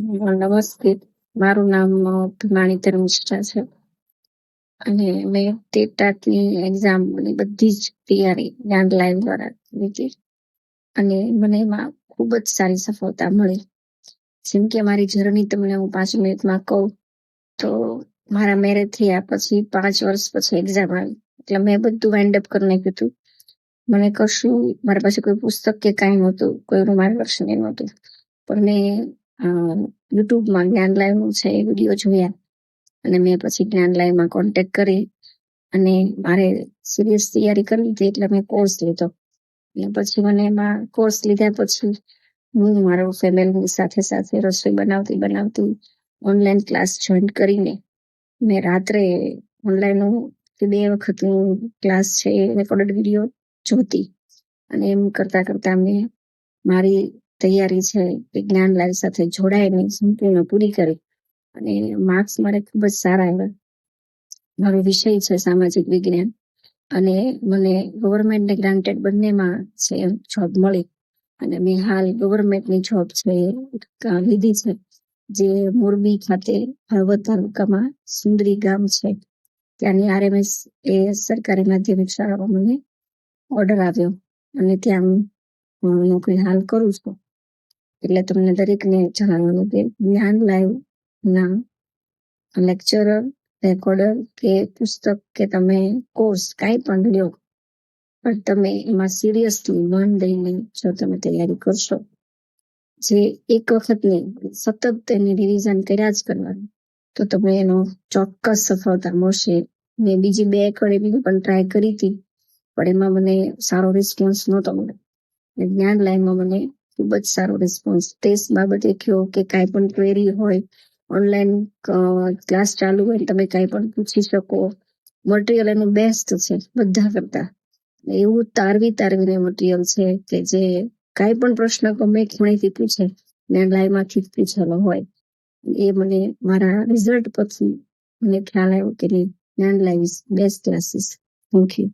નમસ્તે. મારું નામ ભીમાણી ધર્મિષ્ઠા છે અને મેં ટેટાની એક્ઝામની બધી જ તૈયારી જ્ઞાન લાઈવ દ્વારા લીધી અને મને એમાં ખૂબ જ સારી સફળતા મળી. જેમ કે મારી જર્ની તમને હું 5 મિનિટમાં કહું તો મારા મેરેજ થયા પછી 5 વર્ષ પછી એક્ઝામ આવી, એટલે મેં બધું વાઇન્ડ અપ કરી નાખ્યું હતું. મને કશું મારા પાસે કોઈ પુસ્તક કે કાંઈ નહોતું, કોઈનું માર્ગદર્શન એ નહોતું, પણ મેં યુટ્યુબમાં જ્ઞાન લાઈવનું છે એ વિડીયો જોયા અને મેં પછી જ્ઞાન લાઈવમાં કોન્ટેક્ટ કરી અને મારે સિરિયસ તૈયારી કરવી હતી, એટલે મેં કોર્સ લીધો. અને પછી મને એમાં કોર્સ લીધા પછી હું મારો ફેમિલીની સાથે સાથે રસોઈ બનાવતી ઓનલાઈન ક્લાસ જોઈન કરીને મેં રાત્રે ઓનલાઈન 2 વખત ક્લાસ છે રેકોર્ડેડ વિડીયો જોતી અને એમ કરતા મેં મારી તૈયારી છે જ્ઞાન લાઈવ સાથે જોડાઈને સંપૂર્ણ પૂરી કરી અને માર્ક્સ મારે ખૂબ જ સારા આવ્યા. મારો વિષય છે સામાજિક વિજ્ઞાન અને મને ગવર્મેન્ટ ને ગ્રાન્ટેડ બંનેમાં છે જોબ મળી અને મેં હાલ ગવર્મેન્ટની જોબ છે લીધી છે, જે મોરબી ખાતે હળવદ તાલુકામાં સુંદરી ગામ છે ત્યાંની RMS એ સરકારી માધ્યમિક શાળામાં મને ઓર્ડર આવ્યો અને ત્યાં હું નોકરી હાલ કરું છું. એટલે તમને દરેકને જણાવવાનું કે જ્ઞાન લાઈવ ના લેક્ચરર, રેકોર્ડર કે પુસ્તક કે તમે કોર્સ કાંઈ પણ લ્યો, પણ તમે એમાં સિરિયસલી મન દઈને જો તમે તૈયારી કરશો, જે એક વખત નહીં સતત એની રિવિઝન કર્યા જ કરવાનું, તો તમને એનો ચોક્કસ સફળતા મળશે. મેં બીજી 2 એકેડમી પણ ટ્રાય કરી હતી, પણ એમાં મને સારો રિસ્પોન્સ નહોતો મળ્યો. જ્ઞાન લાઈનમાં મને ખૂબ જ સારો રિસ્પોન્સ. ટેસ્ટ બાબતે કયો કે કાંઈ પણ ક્વેરી હોય, ઓનલાઈન ક્લાસ ચાલુ હોય તમે કાંઈ પણ પૂછી શકો. મટીરિયલ એનું બેસ્ટ છે બધા કરતા. એવું તારવીને મટીરિયલ છે કે જે કાંઈ પણ પ્રશ્ન ગમે ખૂણેથી પૂછે જ્ઞાન લાઈવમાંથી જ પૂછેલો હોય. એ મને મારા રિઝલ્ટ પછી મને ખ્યાલ આવ્યો કે જ્ઞાન live is best classes. Thank you.